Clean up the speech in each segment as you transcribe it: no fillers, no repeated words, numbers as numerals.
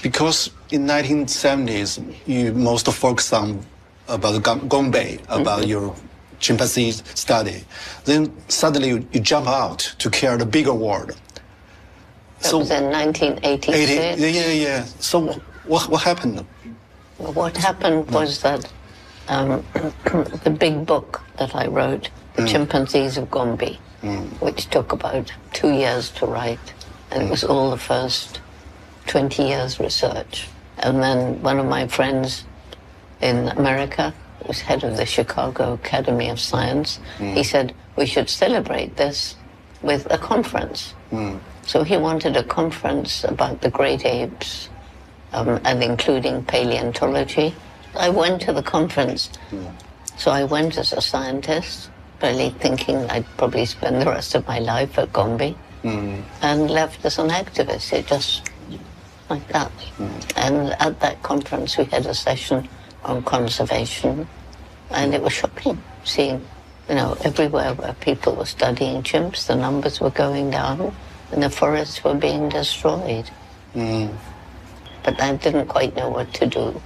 Because in 1970s, you most focus on about Gombe, about your chimpanzee study. Then suddenly you jump out to care the bigger world. That was in 1986. Yeah. So what happened? What happened was that the big book that I wrote, The Chimpanzees of Gombe, which took about 2 years to write, and it was all the first 20 years research. And then one of my friends in America, who was head of the Chicago Academy of Science, he said, we should celebrate this with a conference. So he wanted a conference about the great apes, and including paleontology. I went to the conference. So I went as a scientist, really thinking I'd probably spend the rest of my life at Gombe, and left as an activist. It just like that. And at that conference, we had a session on conservation, and it was shocking seeing, everywhere where people were studying chimps, the numbers were going down, and the forests were being destroyed. But I didn't quite know what to do.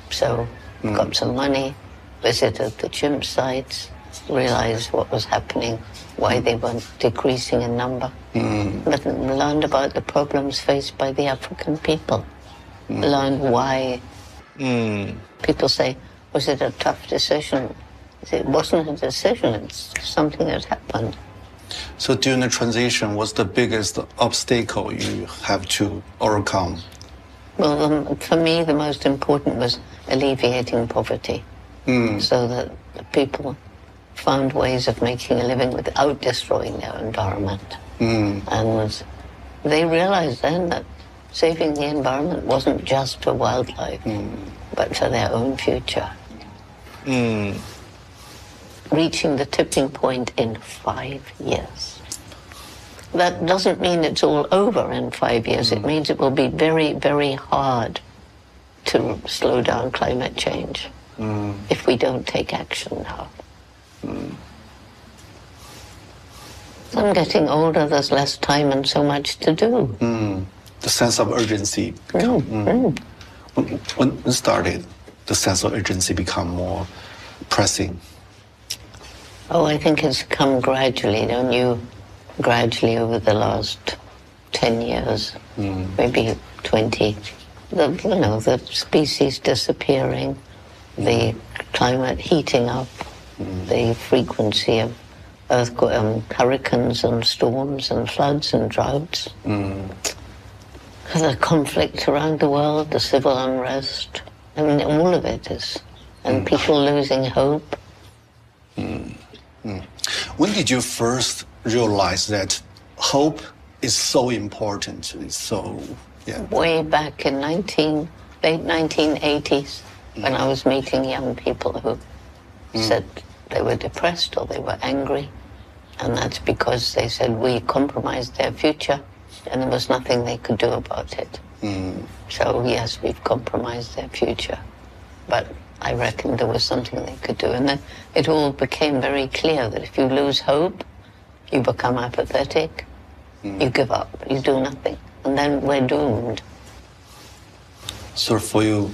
So got some money, visited the chimp sites, realized what was happening, why they were decreasing in number, but learned about the problems faced by the African people. Learned why. People say, was it a tough decision? It wasn't a decision, it's something that happened. So during the transition, what's the biggest obstacle you have to overcome? Well, for me, the most important was alleviating poverty, so that the people found ways of making a living without destroying their environment. And they realized then that saving the environment wasn't just for wildlife, but for their own future. Reaching the tipping point in 5 years. That doesn't mean it's all over in 5 years. It means it will be very, very hard to slow down climate change if we don't take action now. I'm getting older, there's less time and so much to do. The sense of urgency. When it started, the sense of urgency become more pressing. Oh, I think it's come gradually, don't you? Gradually over the last 10 years, maybe 20. The species disappearing, the climate heating up, the frequency of hurricanes and storms and floods and droughts, the conflict around the world, the civil unrest. I mean, all of it is, and people losing hope. When did you first realize that hope is so important? Way back in late 1980s, when I was meeting young people who said they were depressed or they were angry, and that's because they said we compromised their future and there was nothing they could do about it. So yes, we've compromised their future, but I reckon there was something they could do. And then it all became very clear that if you lose hope, you become apathetic, you give up, you do nothing, and then we're doomed. So for you,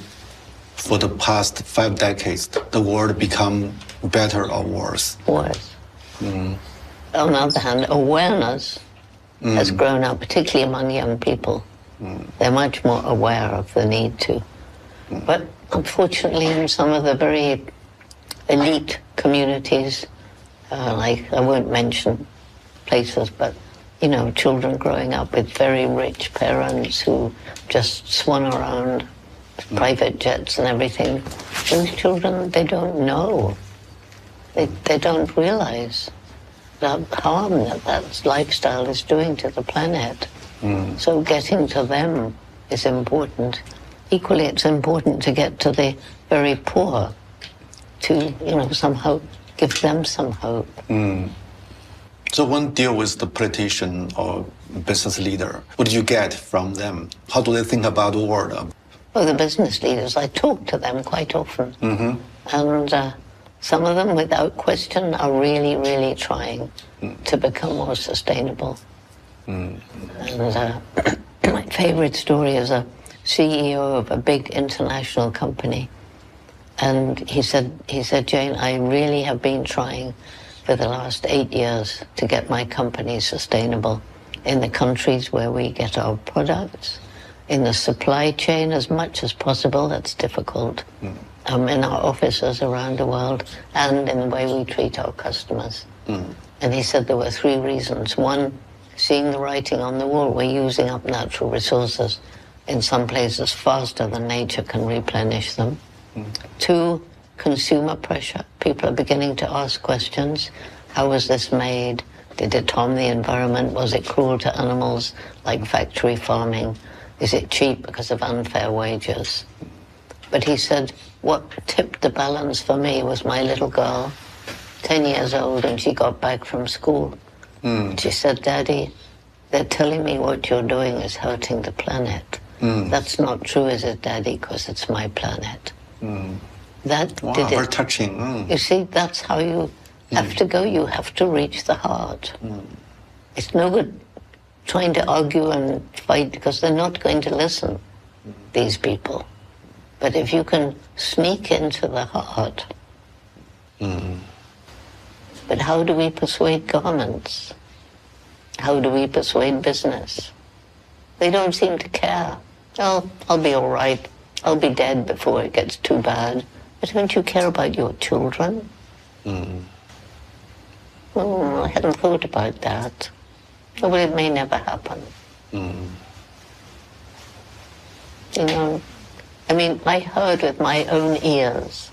for the past 5 decades, the world become better or worse? Worse. On the other hand, awareness has grown up, particularly among young people. They're much more aware of the need to. But unfortunately, in some of the very elite communities, like I won't mention places, but children growing up with very rich parents who just swan around private jets and everything. Those children, they don't know. They don't realize the harm that lifestyle is doing to the planet. So getting to them is important. Equally, it's important to get to the very poor, to, somehow give them some hope. So when deal with the politician or business leader, what do you get from them? How do they think about the world? Well, the business leaders, I talk to them quite often. And some of them, without question, are really, really trying to become more sustainable. And my favorite story is a CEO of a big international company. And he said, Jane, I really have been trying for the last 8 years to get my company sustainable in the countries where we get our products, in the supply chain as much as possible. That's difficult. In our offices around the world, and in the way we treat our customers. And he said there were 3 reasons. 1, seeing the writing on the wall. We're using up natural resources in some places faster than nature can replenish them. 2, consumer pressure. People are beginning to ask questions. How was this made? Did it harm the environment? Was it cruel to animals, like factory farming? Is it cheap because of unfair wages? But he said, what tipped the balance for me was my little girl, 10 years old, and she got back from school. She said, Daddy, they're telling me what you're doing is hurting the planet. That's not true, is it, Daddy? Because it's my planet. That wow, did it. Very touching. You see, that's how you have to go. You have to reach the heart. It's no good trying to argue and fight because they're not going to listen, these people. But if you can sneak into the heart. But how do we persuade governments? How do we persuade business? They don't seem to care. Oh, I'll be all right. I'll be dead before it gets too bad. But don't you care about your children? Oh, I hadn't thought about that. Well, it may never happen. You know, I mean, I heard with my own ears,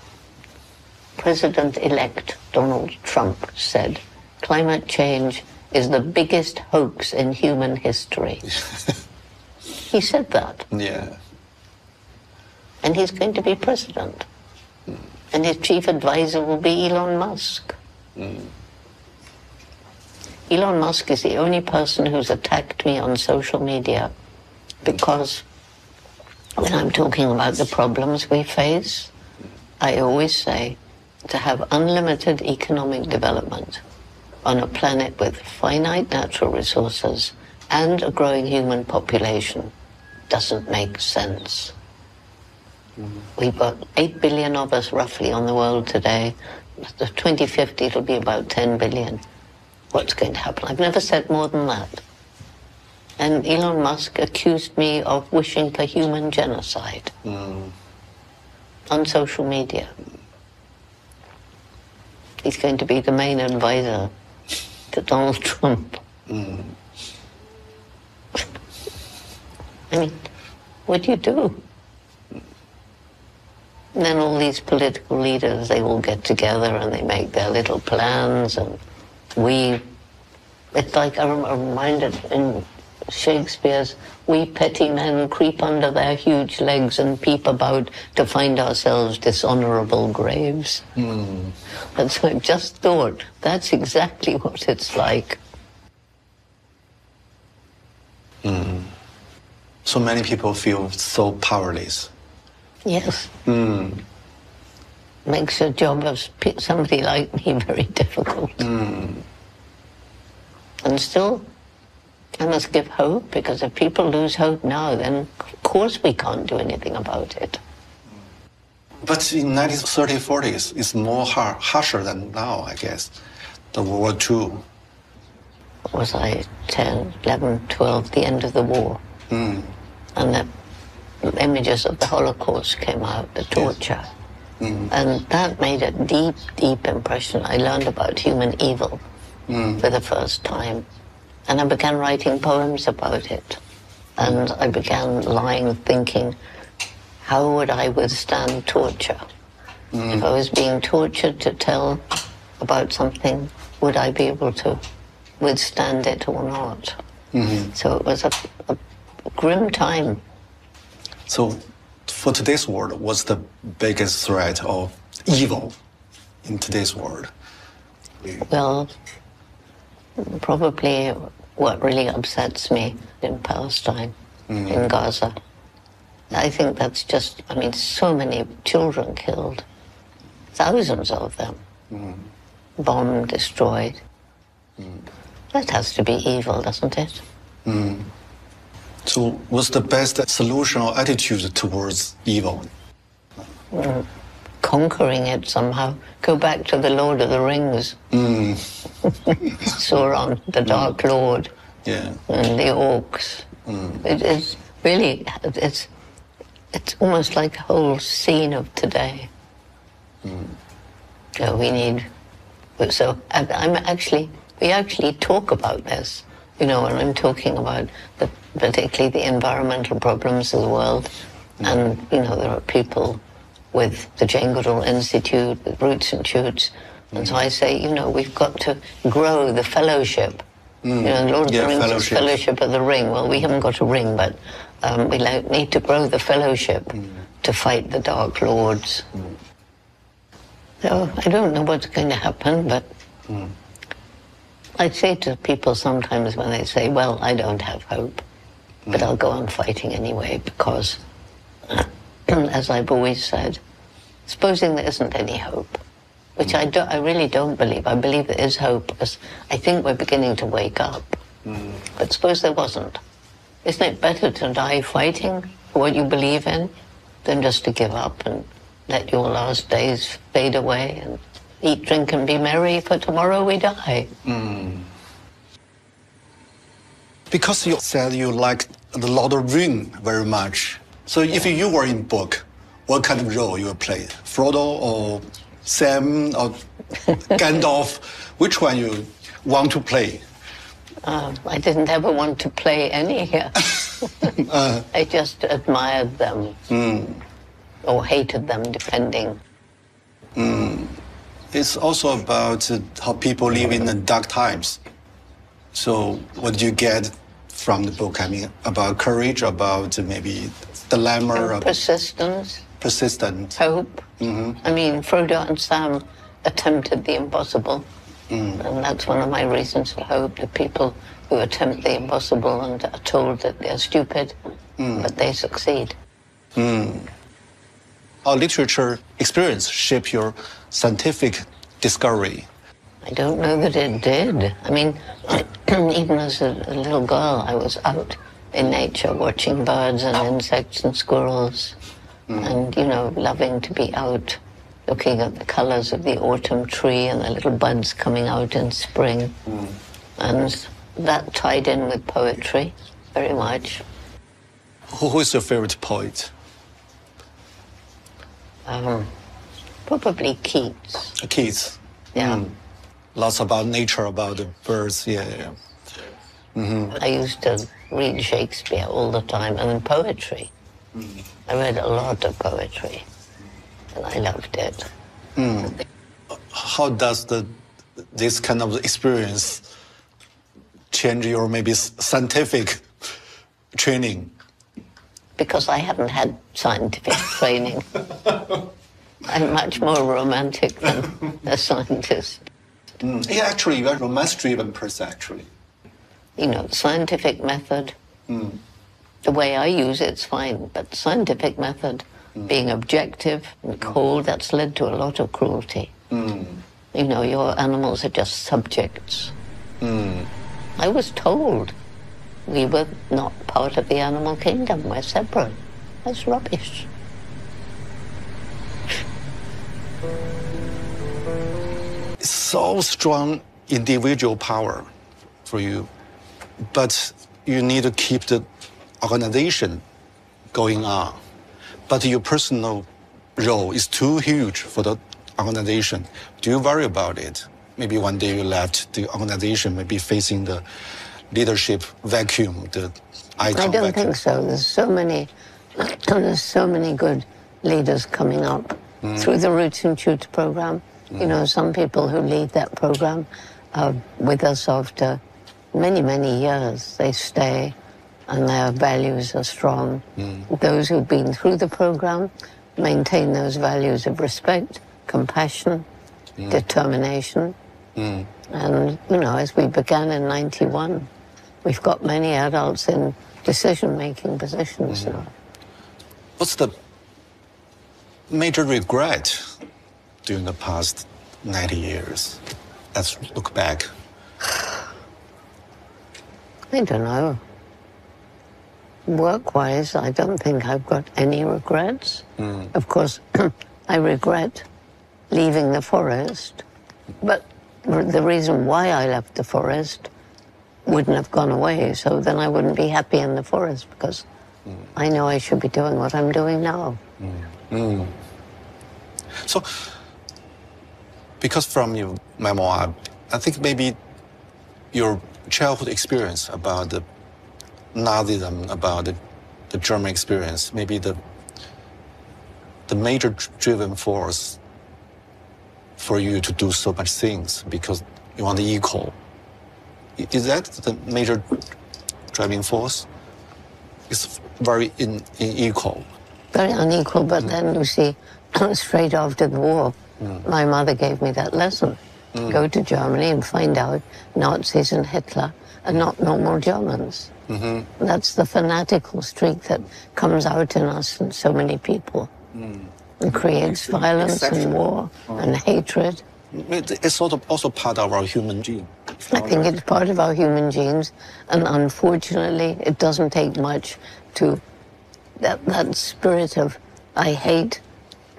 President-elect Donald Trump said, climate change is the biggest hoax in human history. He said that. Yeah. And he's going to be president. And his chief advisor will be Elon Musk. Elon Musk is the only person who's attacked me on social media because when I'm talking about the problems we face, I always say to have unlimited economic development on a planet with finite natural resources and a growing human population doesn't make sense. We've got 8 billion of us roughly on the world today. The 2050 it'll be about 10 billion. What's going to happen? I've never said more than that. And Elon Musk accused me of wishing for human genocide on social media. He's going to be the main advisor to Donald Trump. I mean, what do you do? And then all these political leaders, they all get together and they make their little plans, and it's like I'm reminded in Shakespeare's, we petty men creep under their huge legs and peep about to find ourselves dishonorable graves. And so I just thought, that's exactly what it's like. So many people feel so powerless. Yes. Makes the job of somebody like me very difficult. And still, I must give hope, because if people lose hope now, then of course we can't do anything about it. But in 1930s, 40s, it's more harsher than now, I guess. The World War II. What was I, 10, 11, 12, the end of the war. And the images of the Holocaust came out, the torture. And that made a deep, deep impression. I learned about human evil for the first time. And I began writing poems about it. And I began lying, thinking, how would I withstand torture? If I was being tortured to tell about something, would I be able to withstand it or not? So it was a grim time. So for today's world, what's the biggest threat of evil in today's world? Well, probably what really upsets me in Palestine, in Gaza. I think that's just, I mean, so many children killed, thousands of them, bombed, destroyed. That has to be evil, doesn't it? So what's the best solution or attitude towards evil? Conquering it somehow. Go back to the Lord of the Rings. Sauron, the Dark Lord, and the orcs. It is really, it's almost like a whole scene of today. So we need, so we actually talk about this, when I'm talking about particularly the environmental problems of the world. And, there are people with the Jane Goodall Institute, with Roots and Shoots. And so I say, we've got to grow the fellowship. Lord of the Rings is Fellowship of the Ring. Well, we haven't got a ring, but we need to grow the fellowship to fight the Dark Lords. So I don't know what's going to happen, but I say to people sometimes when they say, well, I don't have hope, but I'll go on fighting anyway because, as I've always said, supposing there isn't any hope, which I really don't believe. I believe there is hope because I think we're beginning to wake up. But suppose there wasn't. Isn't it better to die fighting for what you believe in than just to give up and let your last days fade away and eat, drink, and be merry, for tomorrow we die? Because you said you like the Lord of the Rings very much. So if you were in book, what kind of role you would play? Frodo or Sam or Gandalf? Which one you want to play? I didn't ever want to play any here. I just admired them or hated them, depending. It's also about how people live in the dark times. So what did you get from the book? I mean, about courage, about maybe dilemma, persistence, hope. I mean, Frodo and Sam attempted the impossible, and that's one of my reasons for hope. The people who attempt the impossible and are told that they're stupid, but they succeed. How literature experience shape your scientific discovery? I don't know that it did. I mean, even as a little girl, I was out in nature watching birds and insects and squirrels and, loving to be out looking at the colors of the autumn tree and the little buds coming out in spring. And that tied in with poetry very much. Who is your favorite poet? Probably Keats. Keats. Yeah. Lots about nature, about the birds, I used to read Shakespeare all the time, and then poetry. I read a lot of poetry, and I loved it. How does this kind of experience change your maybe scientific training? Because I haven't had scientific training. I'm much more romantic than a scientist. Yeah, actually, you're a romance-driven person, actually. Scientific method, the way I use it's fine, but scientific method, being objective and cold, that's led to a lot of cruelty. Your animals are just subjects. I was told we were not part of the animal kingdom, we're separate. That's rubbish. So strong individual power for you, but you need to keep the organization going on. But your personal role is too huge for the organization. Do you worry about it? Maybe one day you left the organization, maybe facing the leadership vacuum, the icon I don't vacuum. think so. There's so many good leaders coming up through the Roots and Shoots program. Some people who lead that program are with us after many, many years. They stay and their values are strong. Those who've been through the program maintain those values of respect, compassion, determination. And, as we began in 91, we've got many adults in decision-making positions now. What's the major regret during the past 90 years? Let's look back. I don't know. Work-wise, I don't think I've got any regrets. Of course, I regret leaving the forest, but the reason why I left the forest wouldn't have gone away, so then I wouldn't be happy in the forest because I know I should be doing what I'm doing now. So, because from your memoir, I think maybe your childhood experience about the Nazism, about the German experience, maybe the major driven force for you to do so much things because you want the equal. Is that the major driving force? It's very unequal. Very unequal, but then you see, straight after the war, my mother gave me that lesson. Go to Germany and find out Nazis and Hitler are not normal Germans. That's the fanatical streak that comes out in us and so many people. And creates violence and war and hatred. It's sort of also part of our human gene. I think it's part of our human genes, and unfortunately, it doesn't take much to... That spirit of I hate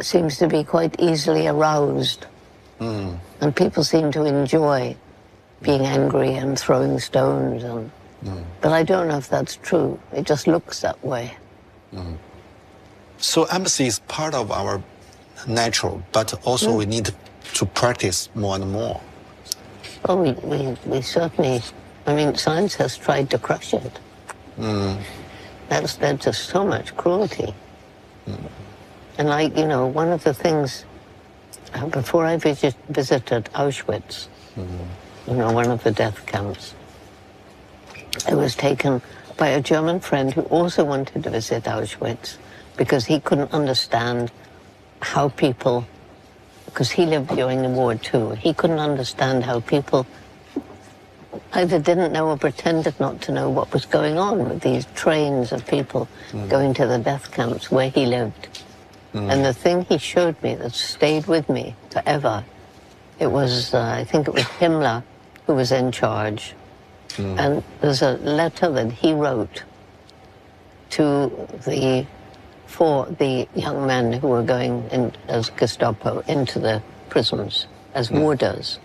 seems to be quite easily aroused. And people seem to enjoy being angry and throwing stones. But I don't know if that's true. It just looks that way. So empathy is part of our natural, but also we need to practice more and more. Well, we certainly, I mean, science has tried to crush it. That's led to so much cruelty. And one of the things, before I visited Auschwitz, one of the death camps, I was taken by a German friend who also wanted to visit Auschwitz because he couldn't understand how people, because he lived during the war too, he couldn't understand how people either didn't know or pretended not to know what was going on with these trains of people going to the death camps where he lived. And the thing he showed me that stayed with me forever, it was, I think it was Himmler who was in charge. And there's a letter that he wrote to the young men who were going in as Gestapo into the prisons as warders.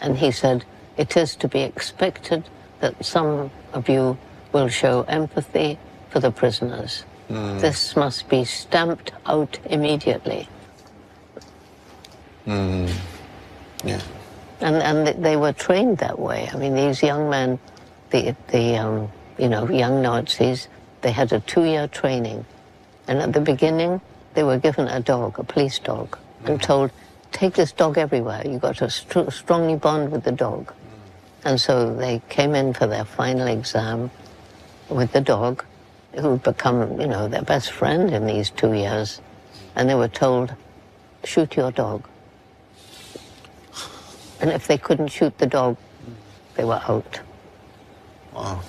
And he said, "It is to be expected that some of you will show empathy for the prisoners. This must be stamped out immediately." Yeah. And they were trained that way. I mean, these young men, the young Nazis, they had a 2-year training. And at the beginning, they were given a dog, a police dog, and told, take this dog everywhere. You've got to strongly bond with the dog. And so they came in for their final exam with the dog, who had become, their best friend in these 2 years. And they were told, shoot your dog. And if they couldn't shoot the dog, they were out. Wow.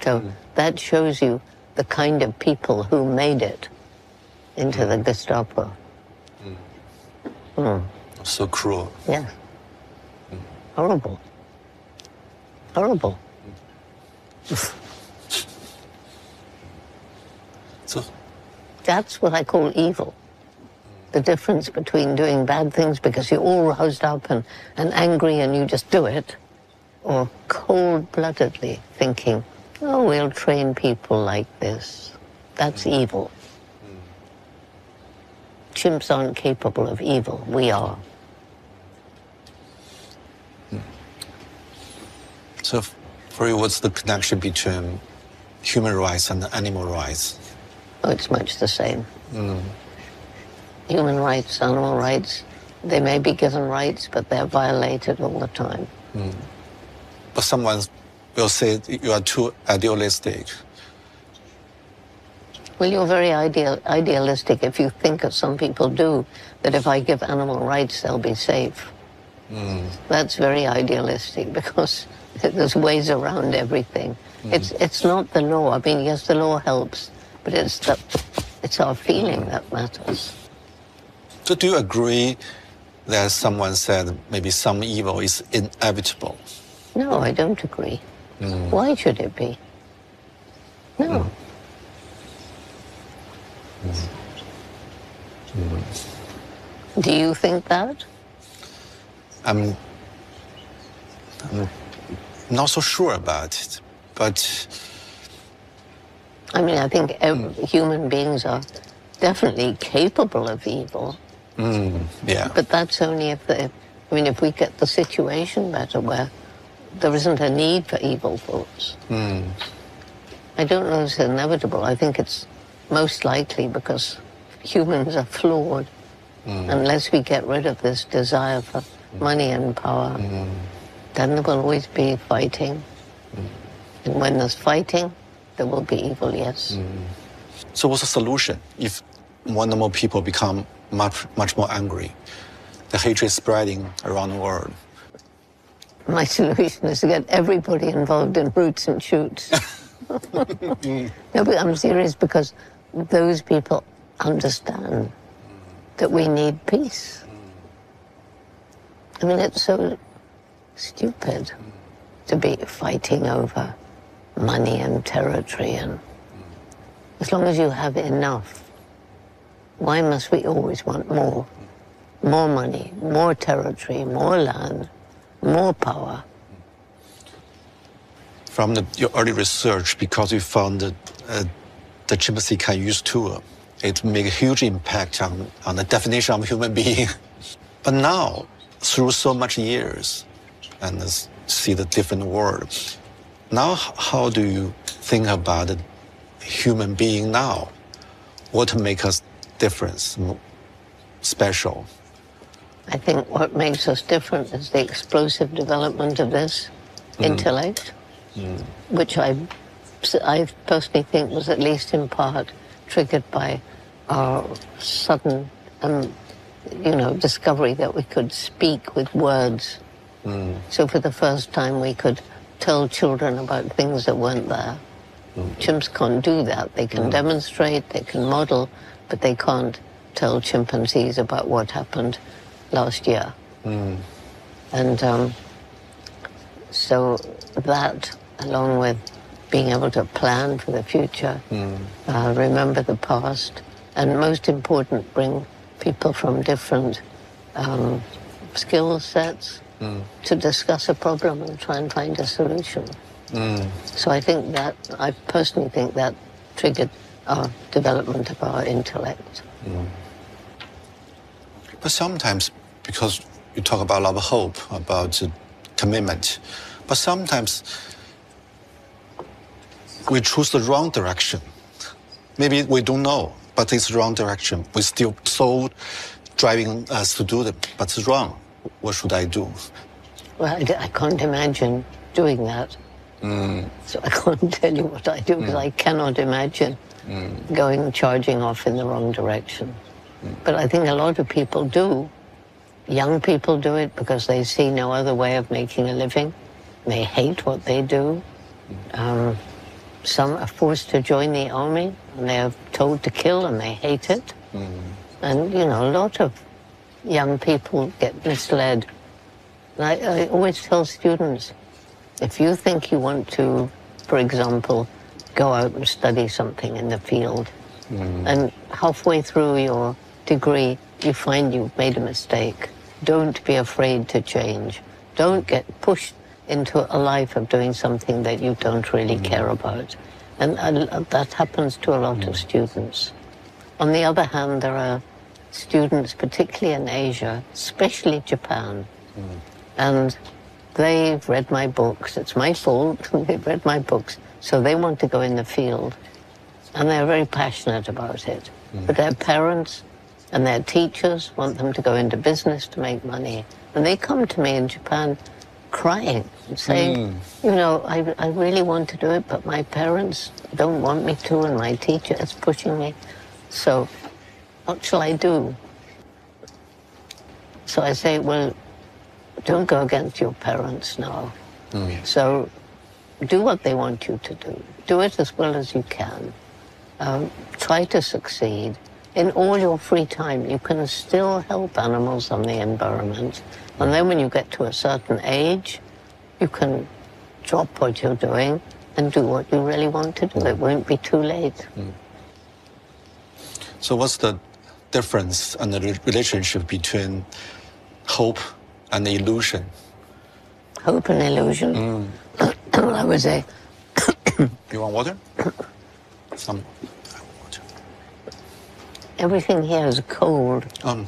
So that shows you the kind of people who made it into the Gestapo. So cruel. Yeah. Horrible. Horrible. So that's what I call evil. The difference between doing bad things because you're all roused up and angry and you just do it, or cold-bloodedly thinking, oh, we'll train people like this. That's evil. Chimps aren't capable of evil. We are. So for you, what's the connection between human rights and animal rights? Oh, it's much the same. Human rights, animal rights, they may be given rights, but they're violated all the time. But someone will say you are too idealistic. Well, you're very idealistic if you think, as some people do, that if I give animal rights, they'll be safe. That's very idealistic because there's ways around everything. It's not the law. I mean, yes, the law helps, but it's our feeling that matters. So do you agree that someone said maybe some evil is inevitable? No, I don't agree. Why should it be? No. Do you think that? I'm not so sure about it, but I mean, I think human beings are definitely capable of evil. yeah. But that's only if we get the situation better where there isn't a need for evil thoughts. I don't know it's inevitable. I think it's most likely because humans are flawed. Unless we get rid of this desire for money and power, then there will always be fighting. And when there's fighting, there will be evil, yes. So what's the solution if more and more people become much more angry? The hatred is spreading around the world. My solution is to get everybody involved in roots and shoots. No, but I'm serious because those people understand that we need peace. I mean, it's so stupid to be fighting over money and territory, and as long as you have enough, why must we always want more? More money, more territory, more land, more power. From your early research, because you found that the chimpanzee can use tool, it make a huge impact on the definition of human being. But now, through so much years, and see the different world, now how do you think about the human being now? What makes us different, special? I think what makes us different is the explosive development of this intellect, which I personally think was at least in part triggered by our sudden, discovery that we could speak with words. So for the first time, we could tell children about things that weren't there. Chimps can't do that. They can demonstrate, they can model, but they can't tell chimpanzees about what happened last year. And so that, along with being able to plan for the future, remember the past, and most important, bring people from different skill sets to discuss a problem and try and find a solution. So I personally think that triggered our development of our intellect. But sometimes, because you talk about a lot of hope, about commitment, but sometimes we choose the wrong direction. Maybe we don't know, but it's the wrong direction. We still so driving us to do it, but it's wrong. What should I do? Well, I can't imagine doing that. So I can't tell you what I do because I cannot imagine charging off in the wrong direction. But I think a lot of people do. Young people do it because they see no other way of making a living. They hate what they do. Some are forced to join the army and they are told to kill and they hate it. And, a lot of young people get misled. And I always tell students, if you think you want to, for example, go out and study something in the field, and halfway through your degree, you find you've made a mistake, don't be afraid to change. Don't get pushed into a life of doing something that you don't really care about. And that happens to a lot of students. On the other hand, there are students, particularly in Asia, especially Japan, and they've read my books. It's my fault. They've read my books, so they want to go in the field, and they're very passionate about it. But their parents and their teachers want them to go into business to make money. And they come to me in Japan crying and saying, I really want to do it, but my parents don't want me to, and my teacher is pushing me. So what shall I do? So I say, well, don't go against your parents now. So do what they want you to do. Do it as well as you can. Try to succeed. In all your free time, you can still help animals and the environment. And then when you get to a certain age, you can drop what you're doing and do what you really want to do. It won't be too late. So what's the difference and the relationship between hope and illusion? Hope and illusion. I would say. You want water? Some water. Everything here is cold. No.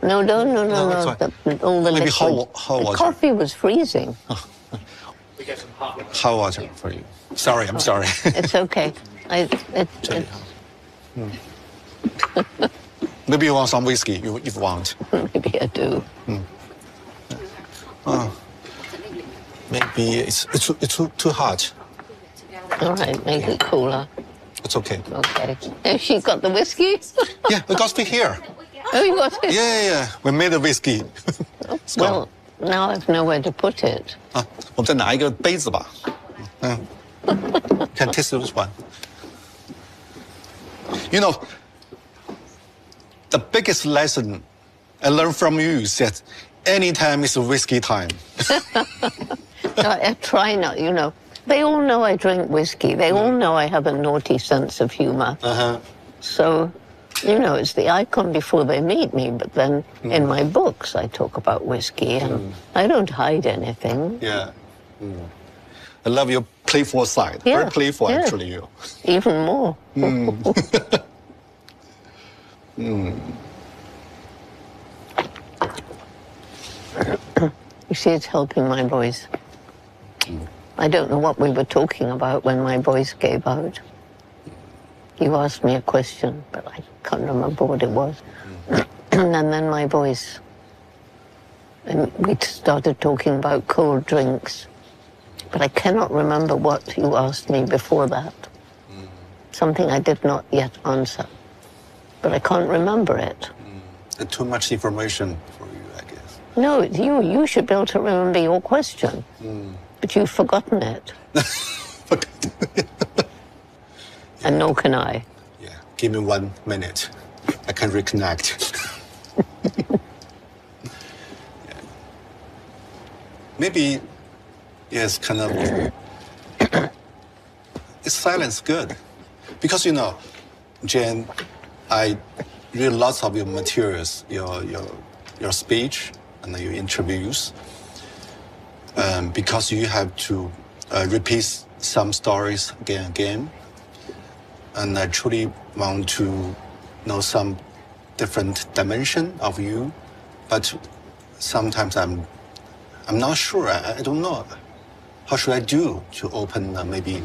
All the maybe liquid. hot water. The coffee was freezing. We get some hot water. Hot water for you. Sorry, I'm sorry. It's okay. Maybe you want some whiskey, if you want. Maybe I do. Maybe it's too hot. All right, make it cooler. It's okay. Okay. Has she got the whiskey? Yeah, we got it here. Oh, you got it? Yeah. We made the whiskey. It's gone. Well, now I've nowhere to put it. 我们再拿一个杯子吧。Can taste this one. You know, the biggest lesson I learned from you is that anytime is whiskey time. I try not, They all know I drink whiskey. They all know I have a naughty sense of humor. So, it's the icon before they meet me. But then in my books, I talk about whiskey, and I don't hide anything. Yeah. I love your playful side. Yeah, Very playful, yeah. actually. You. Even more. You see, it's helping my voice. I don't know what we were talking about when my voice gave out. You asked me a question, but I can't remember what it was. And then my voice. And we started talking about cold drinks. But I cannot remember what you asked me before that. Something I did not yet answer. But I can't remember it. Too much information for you, I guess. No, you should be able to remember your question. But you've forgotten it. And nor can I. Yeah, give me 1 minute. I can reconnect. Maybe, yes, kind of. Is silence good? Because Jen, I read lots of your materials, your speech and your interviews, because you have to repeat some stories again and again, and I truly want to know some different dimension of you, but sometimes I'm not sure. I don't know. How should I do to open maybe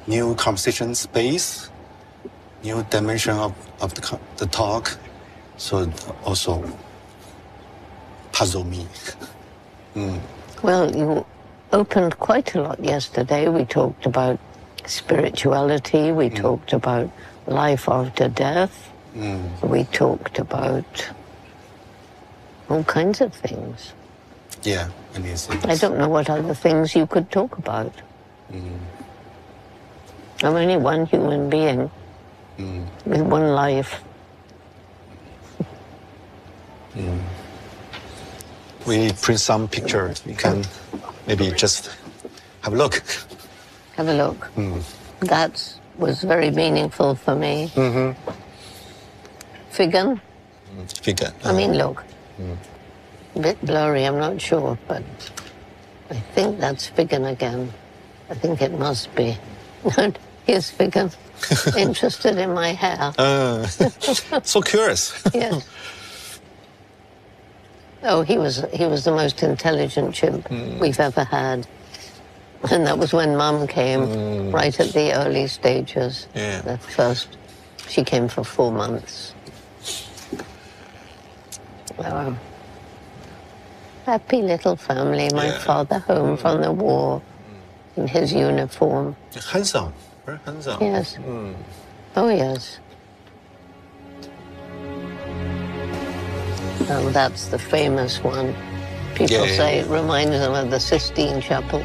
new conversation space, new dimension of the talk, so it also puzzle me. Well, you opened quite a lot yesterday. We talked about spirituality. We talked about life after death. We talked about all kinds of things. Yeah, and I don't know what other things you could talk about. I'm only one human being with one life. We print some pictures. You can maybe just have a look. Have a look. That was very meaningful for me. Figan? Figure. I mean, look. A bit blurry, I'm not sure, but I think that's Figan again. I think it must be. Here's Figan, interested in my hair. So curious. Yes. Oh, he was the most intelligent chimp we've ever had. And that was when Mum came, right at the early stages. Yeah. The first, she came for 4 months. Happy little family. My father home from the war in his uniform. Handsome, very handsome. Yes. Oh, yes. Oh, that's the famous one. People say it reminds them of the Sistine Chapel.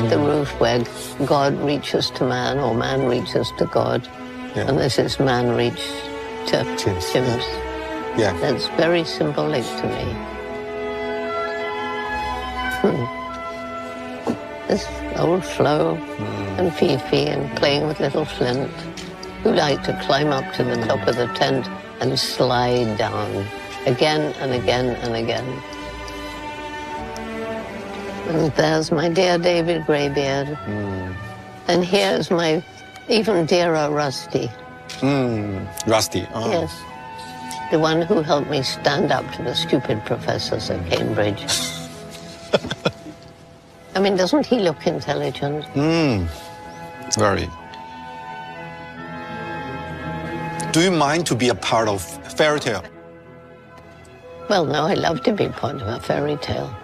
The roof where God reaches to man or man reaches to God. Yeah. And this is man reached to chimps. Yeah. That's very symbolic to me. There's old Flo and Fifi and playing with little Flint, who liked to climb up to the top of the tent and slide down again and again and again. And there's my dear David Greybeard. And here's my even dearer Rusty. Rusty. Oh. Yes. The one who helped me stand up to the stupid professors at Cambridge. I mean, doesn't he look intelligent? Very. Do you mind to be a part of fairy tale? Well, no, I love to be part of a fairy tale.